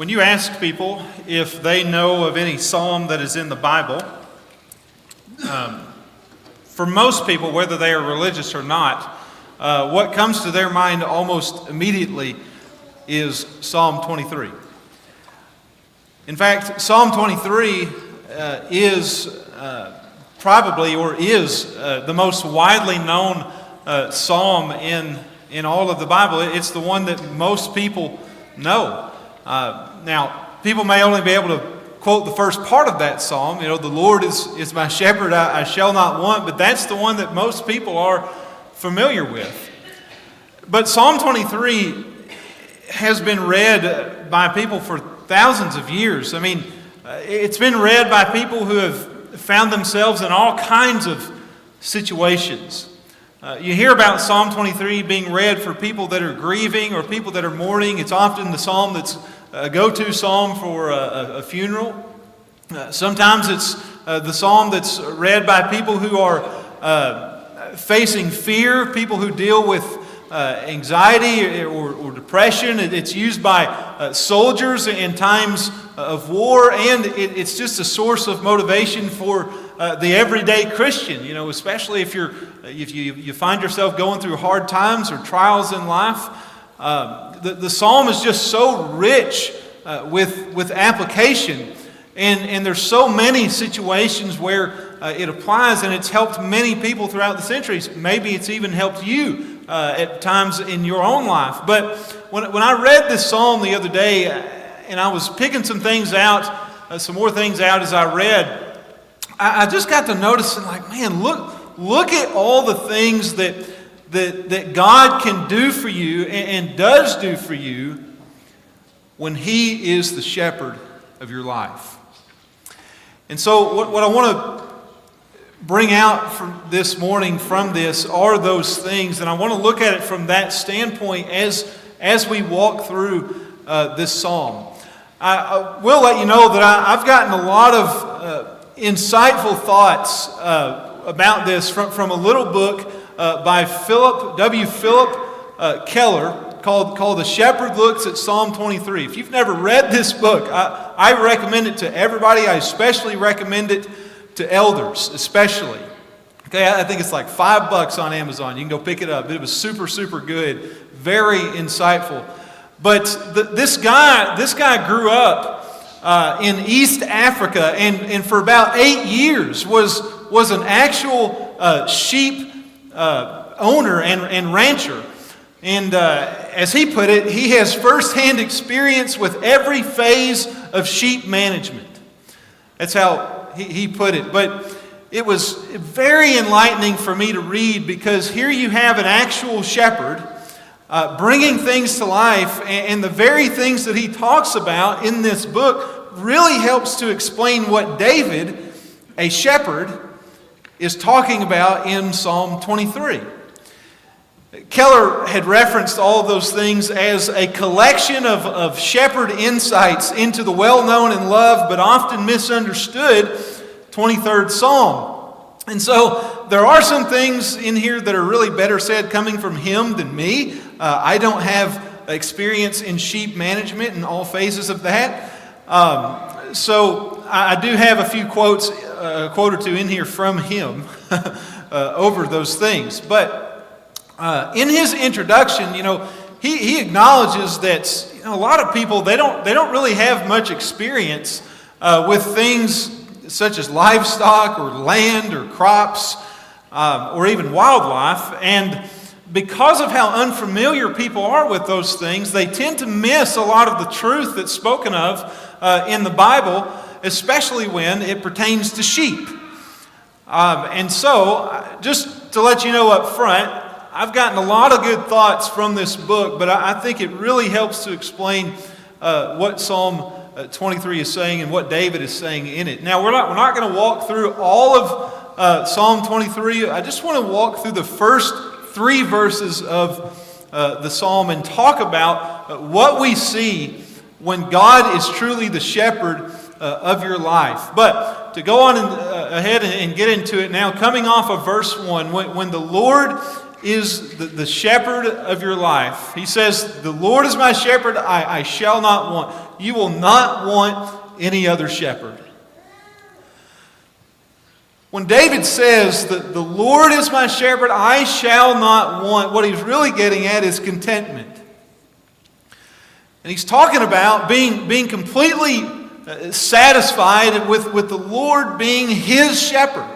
When you ask people if they know of any psalm that is in the Bible, for most people, whether they are religious or not, what comes to their mind almost immediately is Psalm 23. In fact, Psalm 23 is probably the most widely known psalm in all of the Bible. It's the one that most people know. Now, people may only be able to quote the first part of that psalm. You know, the Lord is my shepherd, I shall not want, but that's the one that most people are familiar with. But Psalm 23 has been read by people for thousands of years. I mean, it's been read by people who have found themselves in all kinds of situations. You hear about Psalm 23 being read for people that are grieving or people that are mourning. It's often the psalm that's a go-to psalm for a funeral. Sometimes it's the psalm that's read by people who are facing fear, people who deal with anxiety or depression. It's used by soldiers in times of war, and it's just a source of motivation for the everyday Christian. You know, especially if you find yourself going through hard times or trials in life. The psalm is just so rich with application, and there's so many situations where it applies, and it's helped many people throughout the centuries. Maybe it's even helped you at times in your own life. But when I read this psalm the other day, and I was picking some more things out as I read, I just got to noticing, like, man, look at all the things that God can do for you and does do for you when He is the shepherd of your life. And so what I want to bring out from this morning from this are those things, and I want to look at it from that standpoint as we walk through this psalm. I will let you know that I've gotten a lot of insightful thoughts about this from a little book by Philip Keller called The Shepherd Looks at Psalm 23. If you've never read this book, I recommend it to everybody. I especially recommend it to elders, especially. Okay, I think it's like $5 on Amazon. You can go pick it up. It was super, super good, very insightful. But this guy grew up in East Africa, and for about 8 years was an actual sheep owner and rancher. And as he put it, he has firsthand experience with every phase of sheep management. That's how he put it. But it was very enlightening for me to read, because here you have an actual shepherd bringing things to life, and the very things that he talks about in this book really helps to explain what David, a shepherd, is talking about in Psalm 23. Keller had referenced all of those things as a collection of shepherd insights into the well-known and loved but often misunderstood 23rd Psalm. And so there are some things in here that are really better said coming from him than me. I don't have experience in sheep management in all phases of that. So I do have a few quotes, a quote or two in here from him over those things. But in his introduction, he acknowledges that a lot of people they don't really have much experience with things such as livestock or land or crops or even wildlife, and because of how unfamiliar people are with those things, they tend to miss a lot of the truth that's spoken of in the Bible, especially when it pertains to sheep. And so, just to let you know up front, I've gotten a lot of good thoughts from this book, but I think it really helps to explain what Psalm 23 is saying and what David is saying in it. Now, we're not going to walk through all of Psalm 23. I just want to walk through the first 3 verses of the psalm and talk about what we see when God is truly the shepherd of your life. But to go on ahead and get into it now, coming off of verse 1, when the Lord is the shepherd of your life, he says, the Lord is my shepherd, I shall not want. You will not want any other shepherd. When David says that the Lord is my shepherd, I shall not want, what he's really getting at is contentment. And he's talking about being completely satisfied with the Lord being his shepherd.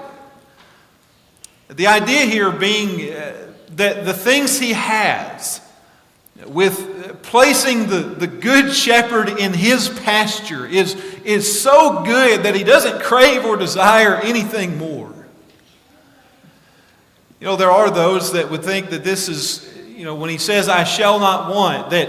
The idea here being that the things he has, with placing the good shepherd in his pasture, is so good that he doesn't crave or desire anything more. You know, there are those that would think that this is, you know, when he says, I shall not want, that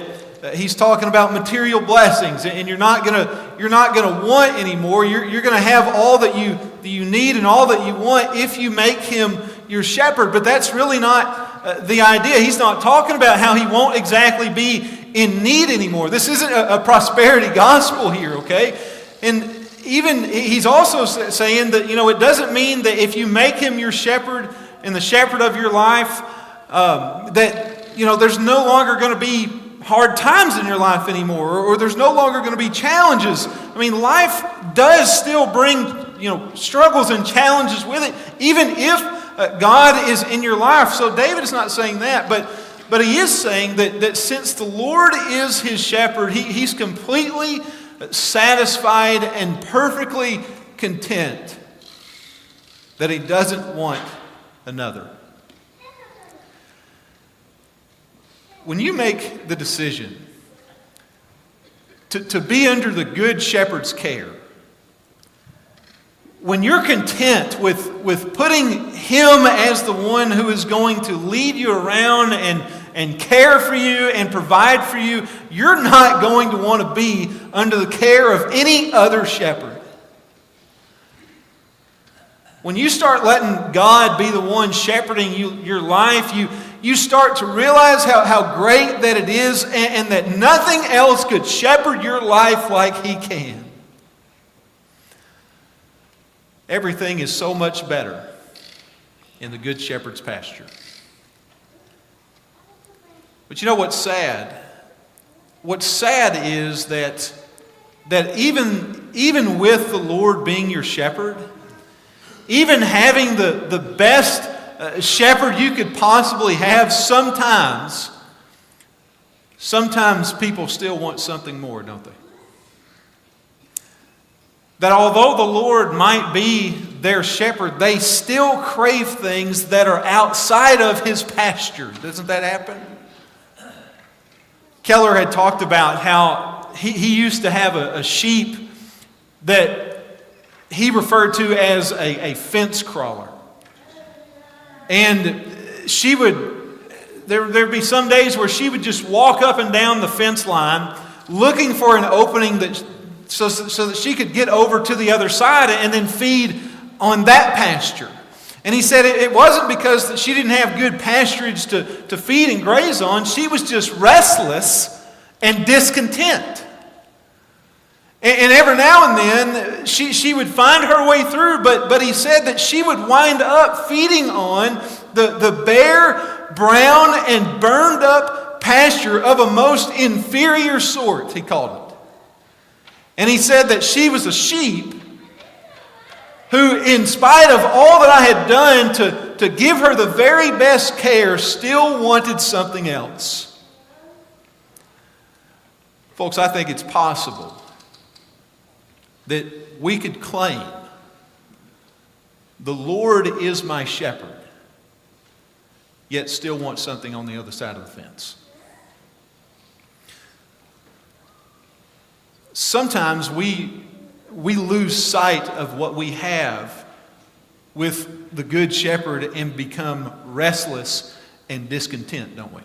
he's talking about material blessings, and you're not gonna want anymore. You're gonna have all that you need and all that you want if you make him your shepherd. But that's really not the idea. He's not talking about how he won't exactly be in need anymore. This isn't a prosperity gospel here, okay? And even he's also saying that, you know, it doesn't mean that if you make him your shepherd and the shepherd of your life, that, you know, there's no longer going to be hard times in your life anymore, or there's no longer going to be challenges. I mean, life does still bring, you know, struggles and challenges with it, even if God is in your life. So David is not saying that, but he is saying that since the Lord is his shepherd, he's completely satisfied and perfectly content that he doesn't want another. When you make the decision to be under the good shepherd's care, when you're content with putting him as the one who is going to lead you around and care for you and provide for you, you're not going to want to be under the care of any other shepherd. When you start letting God be the one shepherding your life, you start to realize how great that it is, and that nothing else could shepherd your life like he can. Everything is so much better in the Good Shepherd's pasture. But you know what's sad? What's sad is that even with the Lord being your shepherd, even having the best shepherd you could possibly have, sometimes people still want something more, don't they? That although the Lord might be their shepherd, they still crave things that are outside of his pasture. Doesn't that happen? Keller had talked about how he used to have a sheep that he referred to as a fence crawler. And there'd be some days where she would just walk up and down the fence line looking for an opening so that she could get over to the other side and then feed on that pasture. And he said it wasn't because she didn't have good pasturage to feed and graze on. She was just restless and discontent. And every now and then she would find her way through, but he said that she would wind up feeding on the bare, brown, and burned up pasture of a most inferior sort, he called it. And he said that she was a sheep who, in spite of all that I had done to give her the very best care, still wanted something else. Folks, I think it's possible that we could claim, the Lord is my shepherd, yet still want something on the other side of the fence. Sometimes we lose sight of what we have with the Good Shepherd and become restless and discontent, don't we?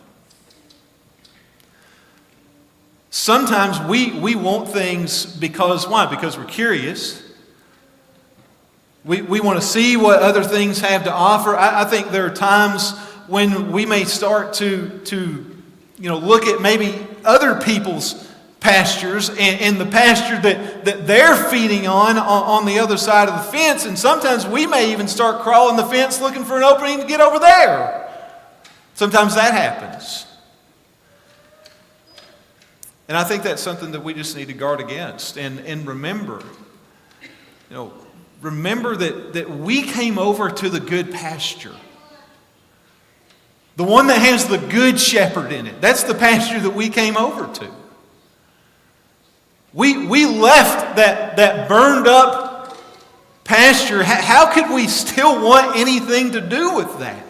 Sometimes we want things because, why? Because we're curious. We want to see what other things have to offer. I think there are times when we may start to look at maybe other people's pastures and the pasture that they're feeding on the other side of the fence. And sometimes we may even start crawling the fence looking for an opening to get over there. Sometimes that happens. And I think that's something that we just need to guard against. And remember, remember that we came over to the good pasture. The one that has the good shepherd in it. That's the pasture that we came over to. We left that burned up pasture. How could we still want anything to do with that?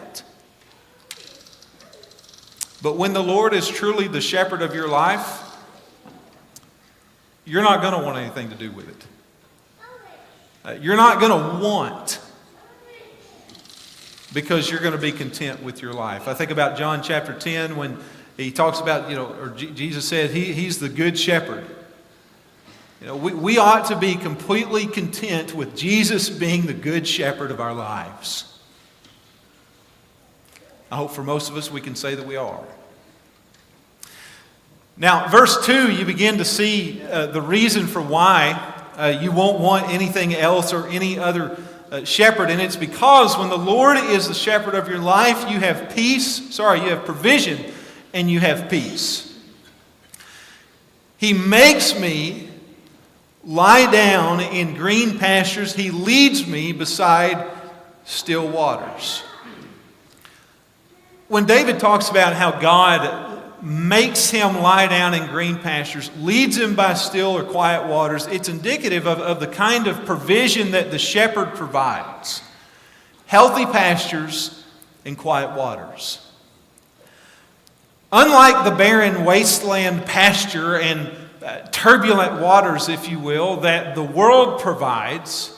But when the Lord is truly the shepherd of your life, you're not going to want anything to do with it. You're not going to want, because you're going to be content with your life. I think about John chapter 10 when he talks about, or Jesus said he's the good shepherd. We ought to be completely content with Jesus being the good shepherd of our lives. I hope for most of us we can say that we are. Now, verse 2, you begin to see the reason for why you won't want anything else or any other shepherd. And it's because when the Lord is the shepherd of your life, you have you have provision and you have peace. He makes me lie down in green pastures. He leads me beside still waters. When David talks about how God makes him lie down in green pastures, leads him by still or quiet waters, it's indicative of the kind of provision that the shepherd provides. Healthy pastures and quiet waters. Unlike the barren wasteland pasture and turbulent waters, if you will, that the world provides,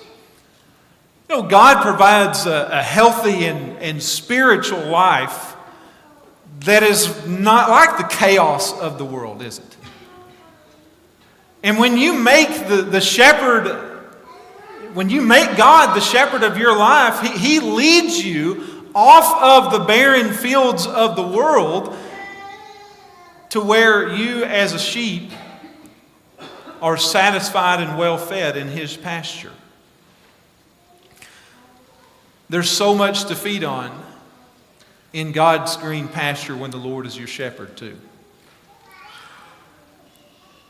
God provides a healthy and spiritual life that is not like the chaos of the world, is it? And when you make the shepherd, when you make God the shepherd of your life, He leads you off of the barren fields of the world to where you as a sheep are satisfied and well fed in His pasture. There's so much to feed on in God's green pasture when the Lord is your shepherd too.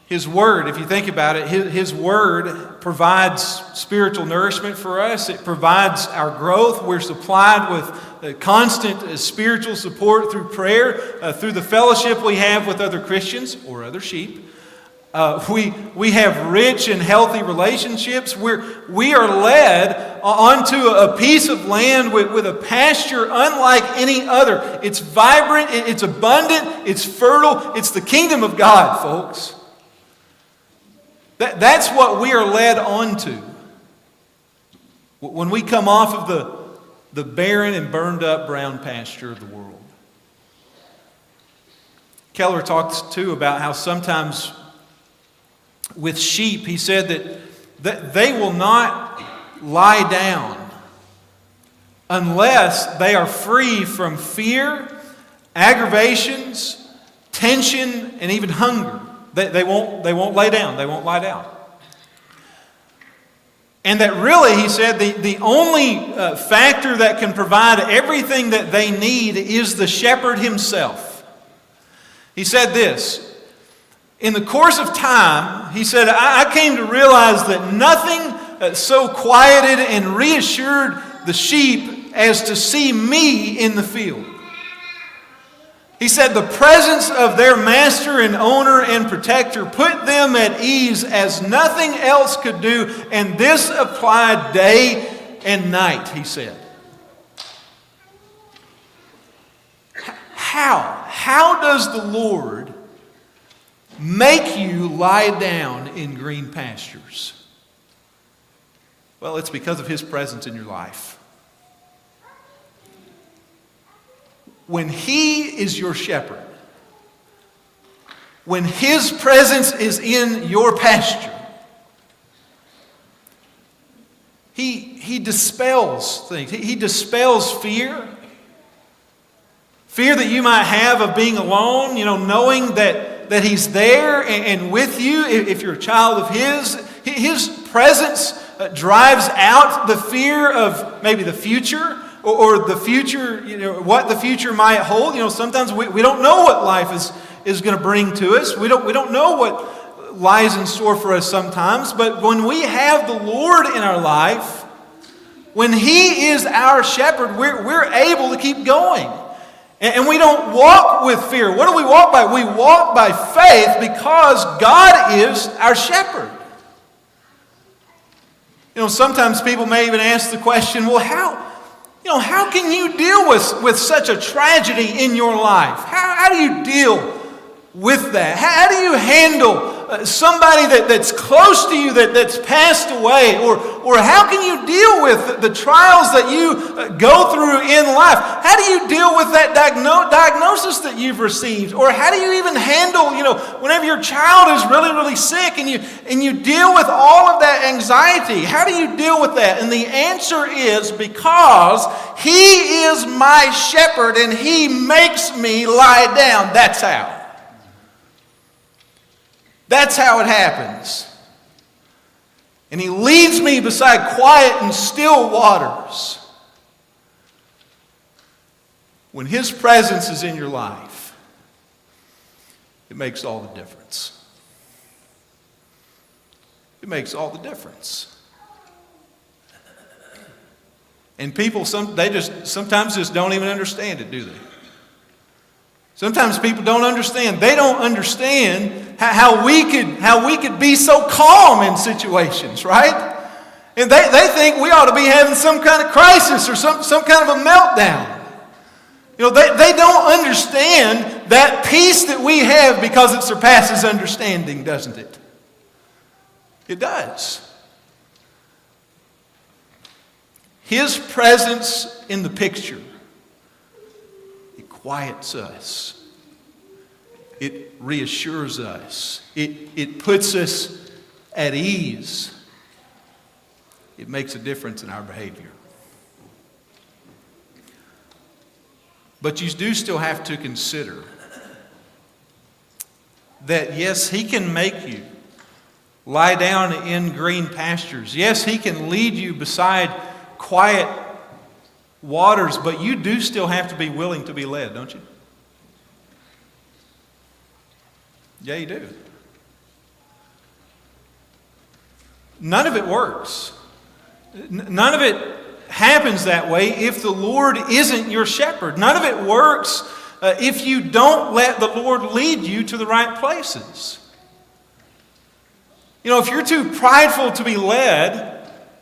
His Word, if you think about it, His Word provides spiritual nourishment for us. It provides our growth. We're supplied with constant spiritual support through prayer, through the fellowship we have with other Christians or other sheep. We have rich and healthy relationships. We are led onto a piece of land with a pasture unlike any other. It's vibrant, it's abundant, it's fertile. It's the kingdom of God, folks. That's what we are led onto when we come off of the barren and burned up brown pasture of the world. Keller talks too about how sometimes with sheep, he said that they will not lie down unless they are free from fear, aggravations, tension, and even hunger. They won't lay down. They won't lie down. And that really, he said, the only factor that can provide everything that they need is the shepherd himself. He said this: in the course of time, he said, I came to realize that nothing so quieted and reassured the sheep as to see me in the field. He said the presence of their master and owner and protector put them at ease as nothing else could do, and this applied day and night, he said. How does the Lord make you lie down in green pastures? Well, it's because of His presence in your life. When He is your shepherd, when His presence is in your pasture, He dispels things. He dispels fear. Fear that you might have of being alone, knowing that He's there and with you if you're a child of His. His presence drives out the fear of maybe the future, or the future, what the future might hold. Sometimes we don't know what life is going to bring to us. We don't know what lies in store for us sometimes. But when we have the Lord in our life, when He is our shepherd, we're able to keep going. And we don't walk with fear. What do we walk by? We walk by faith because God is our shepherd. Sometimes people may even ask the question, well, how can you deal with such a tragedy in your life? How do you deal with that? How do you handle somebody that's close to you that's passed away? Or how can you deal with the trials that you go through in life? How do you deal with that diagnosis that you've received? Or how do you even handle, whenever your child is really, really sick and you deal with all of that anxiety? How do you deal with that? And the answer is because He is my shepherd and He makes me lie down. That's how. That's how it happens. And He leads me beside quiet and still waters. When His presence is in your life, it makes all the difference. It makes all the difference. And people, sometimes just don't even understand it, do they? Sometimes people don't understand. They don't understand how we could be so calm in situations, right? And they think we ought to be having some kind of crisis or some kind of a meltdown. They don't understand that peace that we have because it surpasses understanding, doesn't it? It does. His presence in the picture, it quiets us. It reassures us. It puts us at ease. It makes a difference in our behavior. But you do still have to consider that, yes, He can make you lie down in green pastures. Yes, He can lead you beside quiet waters, but you do still have to be willing to be led, don't you? Yeah, you do. None of it works. None of it happens that way if the Lord isn't your shepherd. None of it works if you don't let the Lord lead you to the right places. If you're too prideful to be led,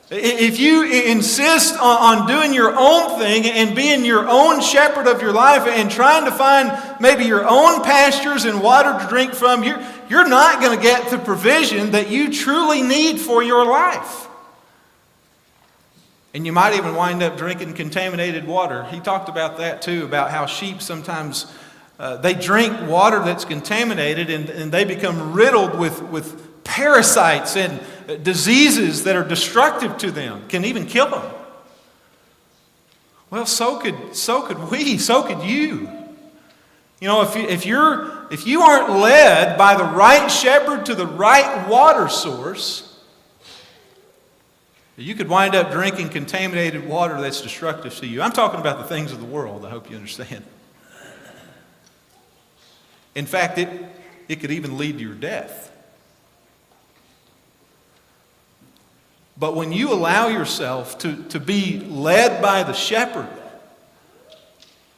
if you insist on doing your own thing and being your own shepherd of your life and trying to find maybe your own pastures and water to drink from, you're not going to get the provision that you truly need for your life. And you might even wind up drinking contaminated water. He talked about that too, about how sheep sometimes they drink water that's contaminated and they become riddled with parasites and diseases that are destructive to them, can even kill them. Well, so could we, so could you. If you aren't led by the right shepherd to the right water source, you could wind up drinking contaminated water that's destructive to you. I'm talking about the things of the world, I hope you understand. In fact, it could even lead to your death. But when you allow yourself to be led by the shepherd,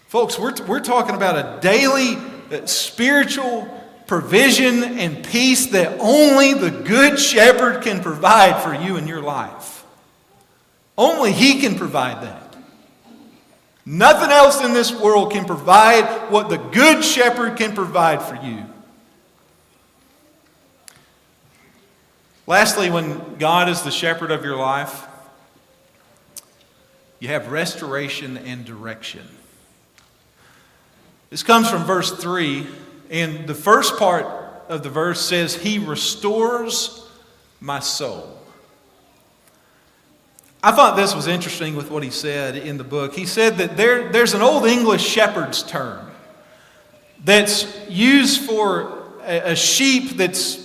folks, we're talking about a daily spiritual provision and peace that only the good shepherd can provide for you in your life. Only He can provide that. Nothing else in this world can provide what the good shepherd can provide for you. Lastly, when God is the shepherd of your life, you have restoration and direction. This comes from verse 3, and the first part of the verse says, He restores my soul. I thought this was interesting with what he said in the book. He said that there's an old English shepherd's term that's used for a sheep that's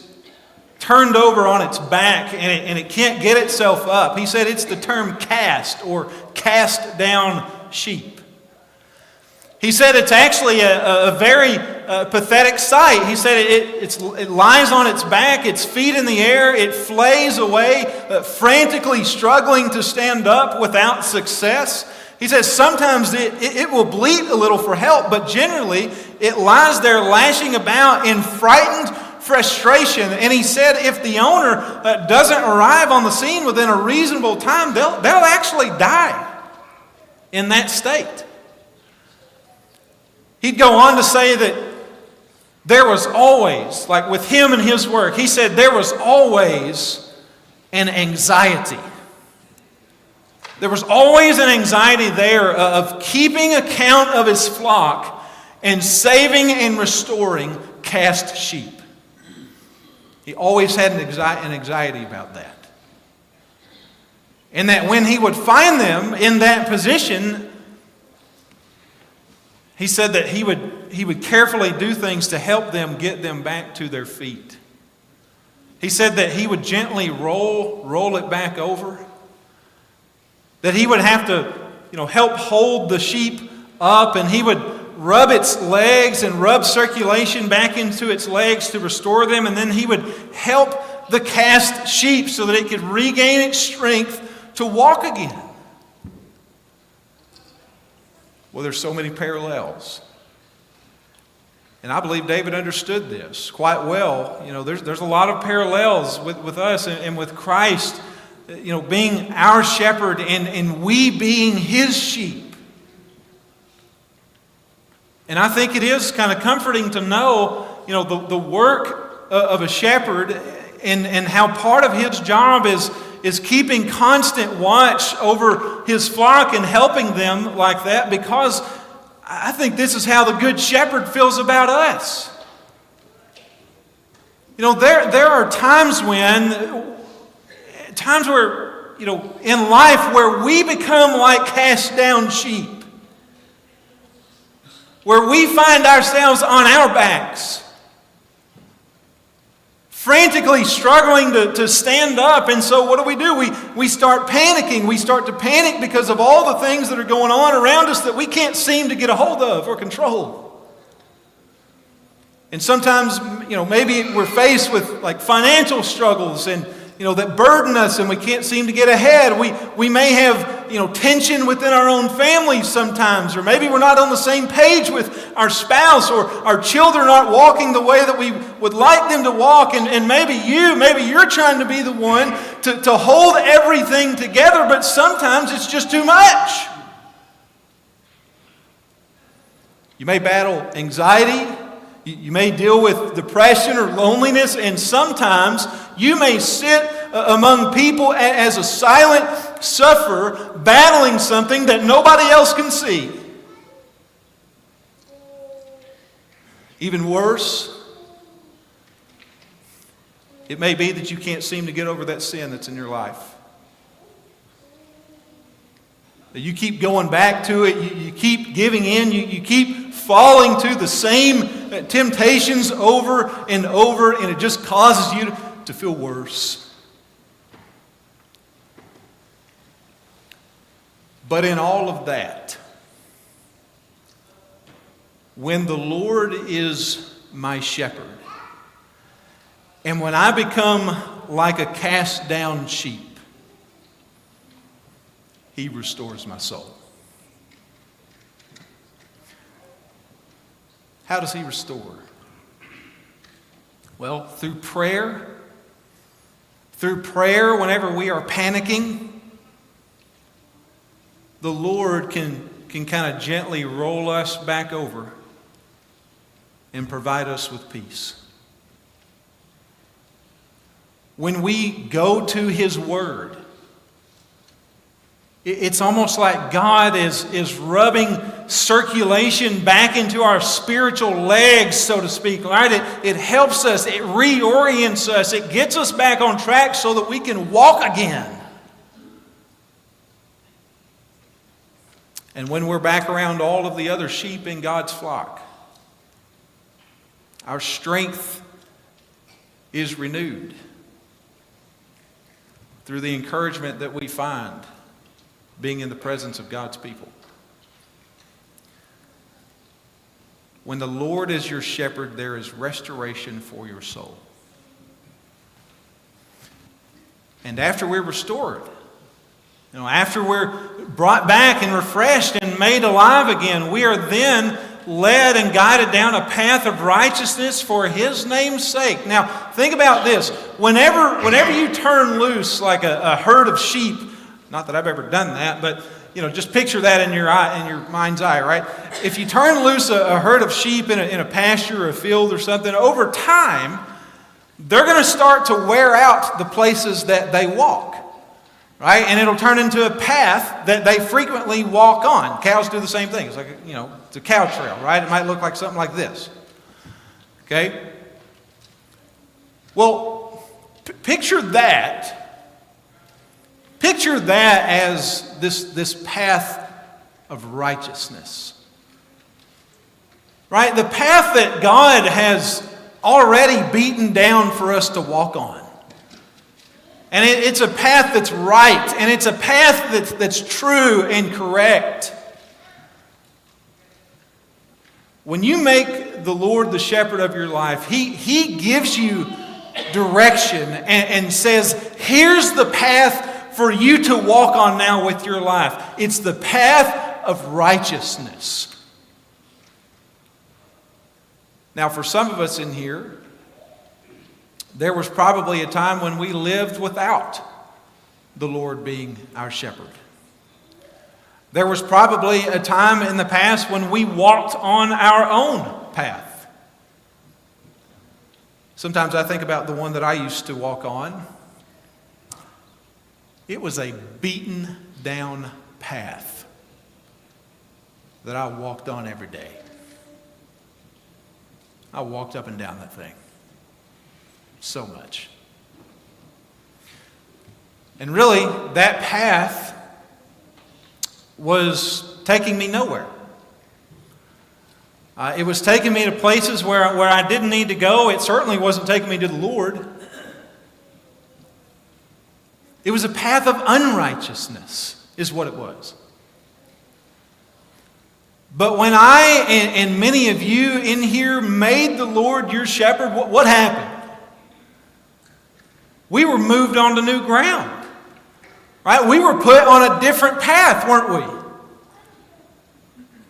turned over on its back and it can't get itself up. He said it's the term cast or cast down sheep. He said it's actually a very pathetic sight. He said it lies on its back, its feet in the air, it flays away, frantically struggling to stand up without success. He says sometimes it will bleat a little for help, but generally it lies there lashing about in frightened frustration. And he said if the owner doesn't arrive on the scene within a reasonable time, they'll actually die in that state. He'd go on to say that there was always, like with him and his work, he said there was always an anxiety. There was always an anxiety there of keeping account of his flock and saving and restoring cast sheep. He always had an anxiety about that. And that when he would find them in that position, he said that he would carefully do things to help them get them back to their feet. He said that he would gently roll it back over. That he would have to, help hold the sheep up, and he would rub its legs and rub circulation back into its legs to restore them, and then he would help the cast sheep so that it could regain its strength to walk again. Well, there's so many parallels. And I believe David understood this quite well. There's a lot of parallels with us and with Christ, being our shepherd and we being his sheep. And I think it is kind of comforting to know, the work of a shepherd and how part of his job is keeping constant watch over his flock and helping them like that, because I think this is how the good shepherd feels about us. There are times where, in life where we become like cast down sheep, where we find ourselves on our backs, frantically struggling to stand up. And so what do? We start panicking. We start to panic because of all the things that are going on around us that we can't seem to get a hold of or control. And sometimes, maybe we're faced with like financial struggles and that burden us and we can't seem to get ahead. We may have, tension within our own families sometimes, or maybe we're not on the same page with our spouse, or our children aren't walking the way that we would like them to walk, and maybe you're trying to be the one to hold everything together, but sometimes it's just too much. You may battle anxiety. You may deal with depression or loneliness, and sometimes you may sit among people as a silent sufferer battling something that nobody else can see. Even worse, it may be that you can't seem to get over that sin that's in your life. That you keep going back to it, you keep giving in, you keep falling to the same temptations over and over, and it just causes you to feel worse. But in all of that, when the Lord is my shepherd, and when I become like a cast down sheep, he restores my soul. How does he restore? Well, through prayer. Through prayer, whenever we are panicking, the Lord can kind of gently roll us back over and provide us with peace. When we go to his word, it's almost like God is rubbing circulation back into our spiritual legs, so to speak, right? It helps us, it reorients us, it gets us back on track so that we can walk again. And when we're back around all of the other sheep in God's flock, our strength is renewed through the encouragement that we find being in the presence of God's people. When the Lord is your shepherd, there is restoration for your soul. And after we're restored, after we're brought back and refreshed and made alive again, we are then led and guided down a path of righteousness for His name's sake. Now, think about this. Whenever you turn loose like a herd of sheep, not that I've ever done that, but just picture that in your mind's eye, right? If you turn loose a herd of sheep in a pasture or a field or something, over time, they're going to start to wear out the places that they walk, right? And it'll turn into a path that they frequently walk on. Cows do the same thing. It's like, it's a cow trail, right? It might look like something like this. Okay? Well, picture that. Picture that as this path of righteousness. Right? The path that God has already beaten down for us to walk on. And it's a path that's right, and it's a path that's true and correct. When you make the Lord the shepherd of your life, He gives you direction and says, here's the path for you to walk on now with your life. It's the path of righteousness. Now, for some of us in here, there was probably a time when we lived without the Lord being our shepherd. There was probably a time in the past when we walked on our own path. Sometimes I think about the one that I used to walk on. It was a beaten down path that I walked on every day. I walked up and down that thing so much. And really, that path was taking me nowhere. It was taking me to places where I didn't need to go. It certainly wasn't taking me to the Lord. It was a path of unrighteousness, is what it was. But when I and many of you in here made the Lord your shepherd, what happened? We were moved onto new ground. Right? We were put on a different path, weren't we?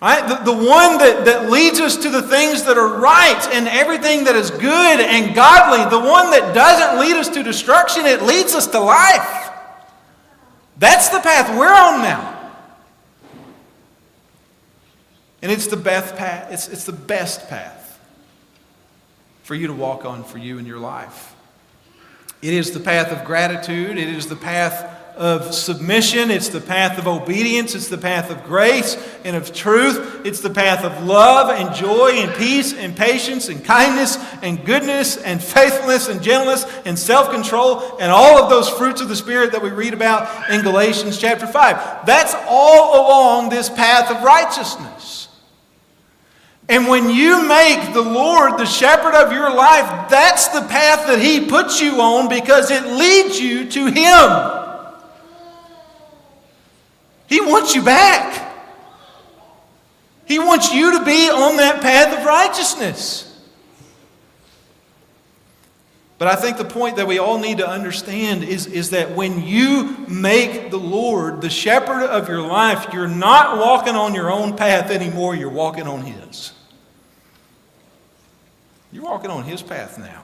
Right? The one that leads us to the things that are right and everything that is good and godly. The one that doesn't lead us to destruction, it leads us to life. That's the path we're on now. And it's the best path. It's the best path for you to walk on for you in your life. It is the path of gratitude. It is the path of submission. It's the path of obedience. It's the path of grace and of truth. It's the path of love and joy and peace and patience and kindness and goodness and faithfulness and gentleness and self-control and all of those fruits of the Spirit that we read about in Galatians chapter 5. That's all along this path of righteousness. And when you make the Lord the shepherd of your life, that's the path that He puts you on because it leads you to Him. He wants you back. He wants you to be on that path of righteousness. But I think the point that we all need to understand is that when you make the Lord the shepherd of your life, you're not walking on your own path anymore, you're walking on His. You're walking on His path now.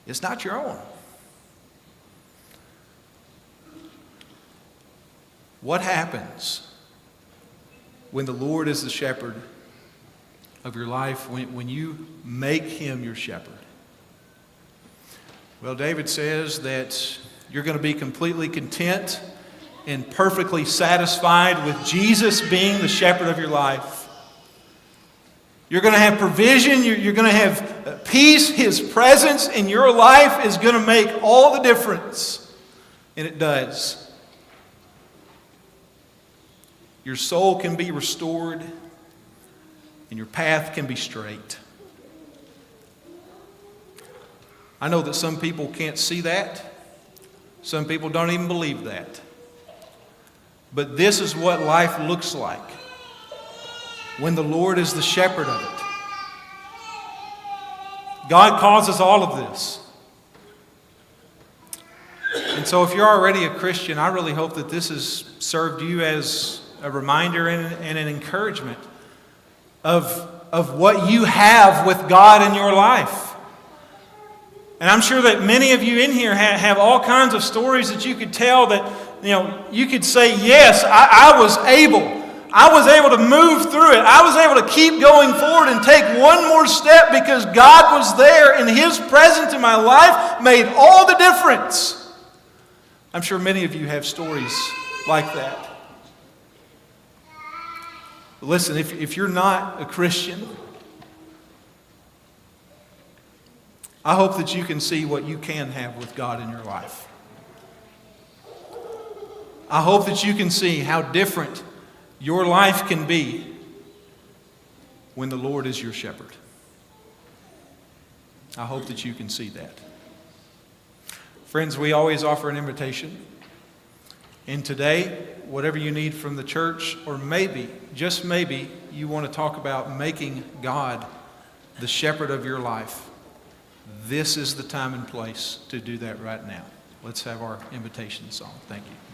It's not your own. What happens when the Lord is the shepherd of your life, when you make Him your shepherd? Well, David says that you're going to be completely content and perfectly satisfied with Jesus being the shepherd of your life. You're going to have provision. You're going to have peace. His presence in your life is going to make all the difference. And it does. Your soul can be restored and your path can be straight. I know that some people can't see that. Some people don't even believe that. But this is what life looks like when the Lord is the shepherd of it. God causes all of this. And so if you're already a Christian, I really hope that this has served you as a reminder and an encouragement of what you have with God in your life. And I'm sure that many of you in here have all kinds of stories that you could tell that, you could say, yes, I was able to move through it. I was able to keep going forward and take one more step because God was there and His presence in my life made all the difference. I'm sure many of you have stories like that. But listen, if you're not a Christian, I hope that you can see what you can have with God in your life. I hope that you can see how different your life can be when the Lord is your shepherd. I hope that you can see that. Friends, we always offer an invitation. And today, whatever you need from the church, or maybe, just maybe, you want to talk about making God the shepherd of your life, this is the time and place to do that right now. Let's have our invitation song. Thank you.